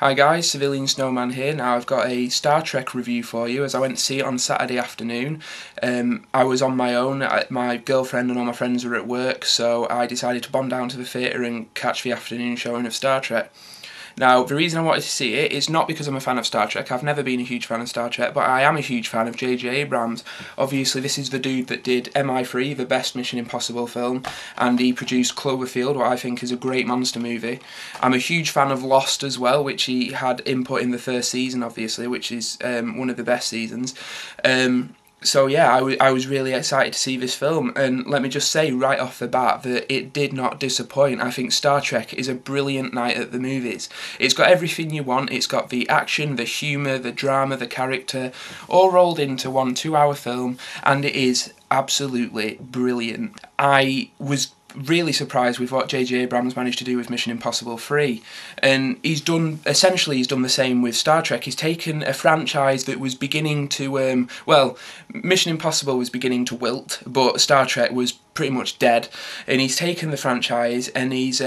Hi guys, Civilian Snowman here. Now I've got a Star Trek review for you as I went to see it on Saturday afternoon. I was on my own, my girlfriend and all my friends were at work, so I decided to bomb down to the theatre and catch the afternoon showing of Star Trek. Now, the reason I wanted to see it is not because I'm a fan of Star Trek. I've never been a huge fan of Star Trek, but I am a huge fan of JJ Abrams. Obviously, this is the dude that did MI3, the best Mission Impossible film, and he produced Cloverfield, what I think is a great monster movie. I'm a huge fan of Lost as well, which he had input in the first season, obviously, which is one of the best seasons. So yeah, I was really excited to see this film, and let me just say right off the bat that it did not disappoint. I think Star Trek is a brilliant night at the movies. It's got everything you want. It's got the action, the humour, the drama, the character, all rolled into one 2-hour film, and it is absolutely brilliant. I was really surprised with what JJ Abrams managed to do with Mission Impossible 3, and he's done the same with Star Trek. He's taken a franchise that was beginning to Mission Impossible was beginning to wilt, but Star Trek was pretty much dead, and he's taken the franchise and he's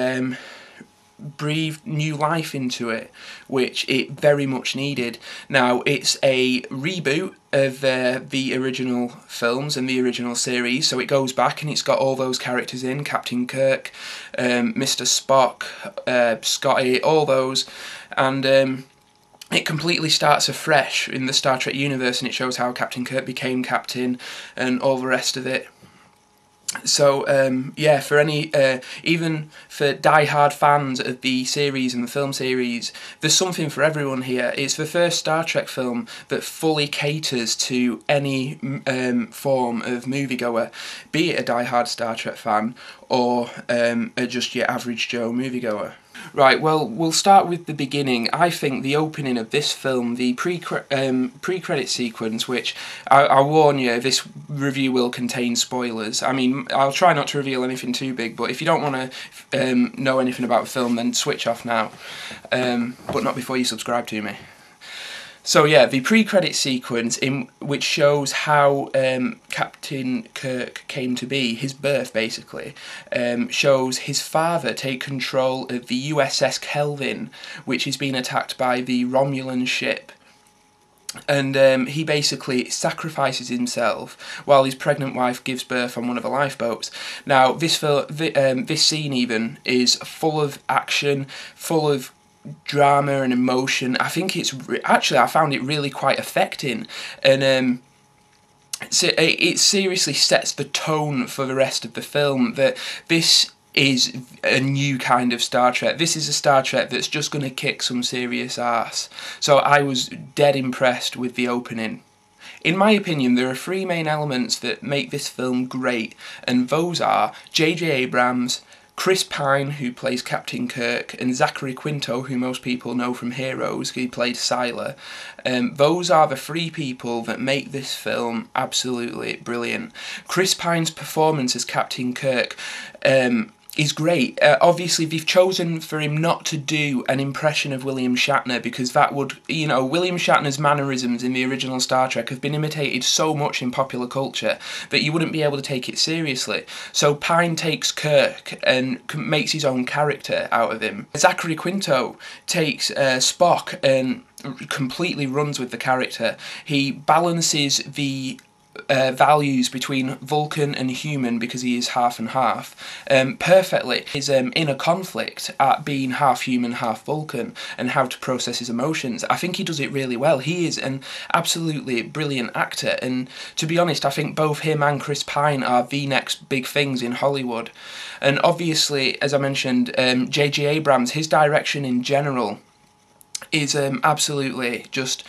breathed new life into it, which it very much needed. Now, it's a reboot of the original films and the original series, so it goes back and it's got all those characters in, Captain Kirk, Mr. Spock, Scotty, all those, and it completely starts afresh in the Star Trek universe, and it shows how Captain Kirk became captain and all the rest of it. So yeah, for any even for die-hard fans of the series and the film series, there's something for everyone here. It's the first Star Trek film that fully caters to any form of moviegoer, be it a die-hard Star Trek fan or just your average Joe moviegoer. Right, well, we'll start with the beginning. I think the opening of this film, the pre-credit sequence, which I'll warn you, this review will contain spoilers. I mean, I'll try not to reveal anything too big, but if you don't want to know anything about the film, then switch off now. But not before you subscribe to me. So yeah, the pre-credit sequence in which shows how Captain Kirk came to be, his birth basically, shows his father take control of the USS Kelvin, which is being attacked by the Romulan ship. And he basically sacrifices himself while his pregnant wife gives birth on one of the lifeboats. Now, this scene even is full of action, full of drama and emotion. I think it's actually, I found it really quite affecting, and so it seriously sets the tone for the rest of the film that this is a new kind of Star Trek. This is a Star Trek that's just going to kick some serious ass. So I was dead impressed with the opening. In my opinion, there are three main elements that make this film great, and those are JJ Abrams, Chris Pine, who plays Captain Kirk, and Zachary Quinto, who most people know from Heroes, who played Siler. Those are the three people that make this film absolutely brilliant. Chris Pine's performance as Captain Kirk is great. Obviously, they've chosen for him not to do an impression of William Shatner, because that would, you know, William Shatner's mannerisms in the original Star Trek have been imitated so much in popular culture that you wouldn't be able to take it seriously. So Pine takes Kirk and makes his own character out of him. Zachary Quinto takes Spock and completely runs with the character. He balances the values between Vulcan and human, because he is half and half, perfectly. His inner conflict at being half human, half Vulcan, and how to process his emotions. I think he does it really well. He is an absolutely brilliant actor, and to be honest, I think both him and Chris Pine are the next big things in Hollywood. And obviously, as I mentioned, JJ Abrams, his direction in general is absolutely just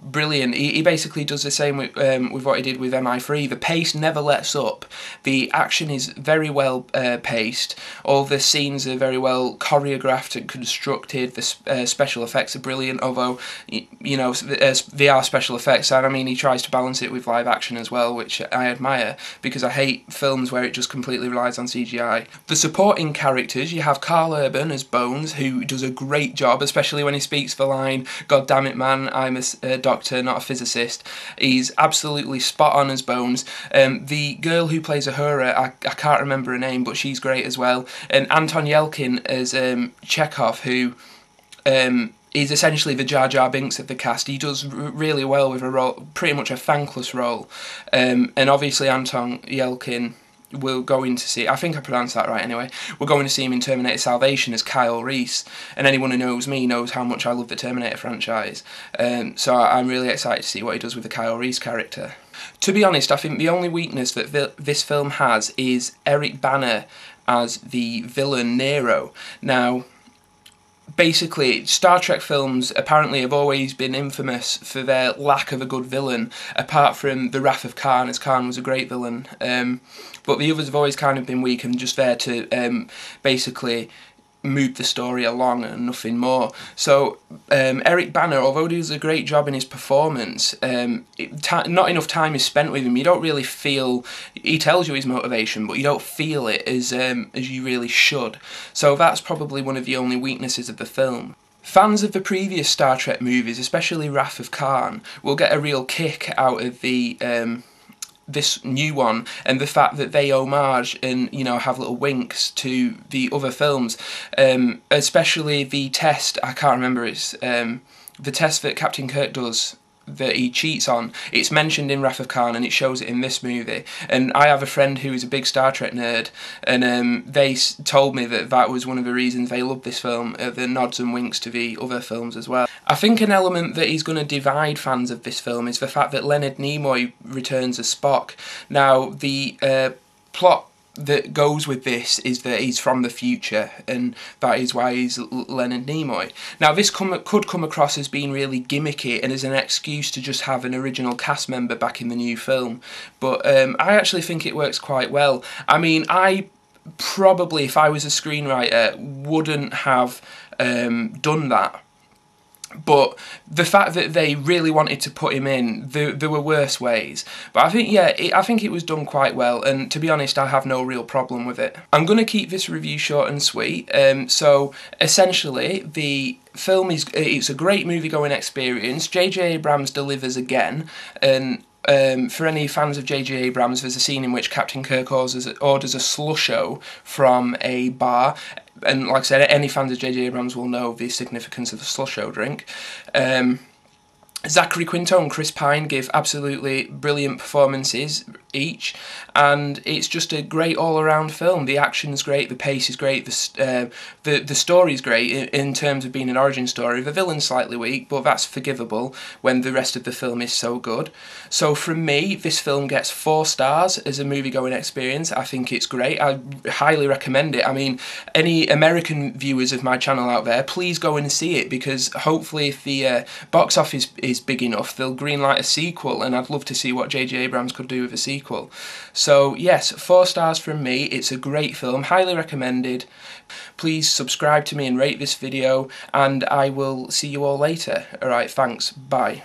brilliant. He basically does the same with what he did with MI3. The pace never lets up. The action is very well paced. All the scenes are very well choreographed and constructed. The special effects are brilliant, although, you know, they are special effects, and I mean, he tries to balance it with live action as well, which I admire, because I hate films where it just completely relies on CGI. The supporting characters, you have Carl Urban as Bones, who does a great job, especially when he speaks the line, "God damn it, man, I'm a doctor, not a physicist." He's absolutely spot on as Bones. The girl who plays Uhura, I can't remember her name, but she's great as well. And Anton Yelkin as Chekhov, who is essentially the Jar Jar Binks of the cast. He does really well with a role, pretty much a thankless role. And obviously Anton Yelchin will go in to see, I think I pronounced that right anyway, we're going to see him in Terminator Salvation as Kyle Reese, and anyone who knows me knows how much I love the Terminator franchise, so I'm really excited to see what he does with the Kyle Reese character. To be honest, I think the only weakness that this film has is Eric Bana as the villain Nero. Now, basically, Star Trek films apparently have always been infamous for their lack of a good villain, apart from The Wrath of Khan, as Khan was a great villain. But the others have always kind of been weak and just there to basically move the story along and nothing more. So Eric Bana, although he does a great job in his performance, not enough time is spent with him. You don't really feel, he tells you his motivation, but you don't feel it as you really should. So that's probably one of the only weaknesses of the film. Fans of the previous Star Trek movies, especially Wrath of Khan, will get a real kick out of this new one, and the fact that they homage and, you know, have little winks to the other films, especially the test, I can't remember, it's the test that Captain Kirk does that he cheats on. It's mentioned in Wrath of Khan and it shows it in this movie, and I have a friend who is a big Star Trek nerd, and they told me that that was one of the reasons they loved this film, the nods and winks to the other films as well. I think an element that is going to divide fans of this film is the fact that Leonard Nimoy returns as Spock. Now, the plot that goes with this is that he's from the future, and that is why he's Leonard Nimoy. Now, this could come across as being really gimmicky and as an excuse to just have an original cast member back in the new film, but I actually think it works quite well. I mean, I probably, if I was a screenwriter, wouldn't have done that. But the fact that they really wanted to put him in, there were worse ways. But I think, yeah, I think it was done quite well, and to be honest, I have no real problem with it. I'm going to keep this review short and sweet. So essentially, the film it's a great movie-going experience. JJ Abrams delivers again, and for any fans of JJ Abrams, there's a scene in which Captain Kirk orders a slusho from a bar. And like I said, any fans of JJ Abrams will know the significance of the slusho drink. Zachary, Quinto and Chris Pine give absolutely brilliant performances each, and it's just a great all-around film. The action's great, the pace is great, the story's great in terms of being an origin story. The villain's slightly weak, but that's forgivable when the rest of the film is so good. So from me, this film gets 4 stars as a movie-going experience. I think it's great. I highly recommend it. I mean, any American viewers of my channel out there, please go and see it, because hopefully if the box office is big enough, they'll greenlight a sequel, and I'd love to see what JJ Abrams could do with a sequel. So yes, 4 stars from me. It's a great film, highly recommended. Please subscribe to me and rate this video, and I will see you all later. Alright, thanks, bye.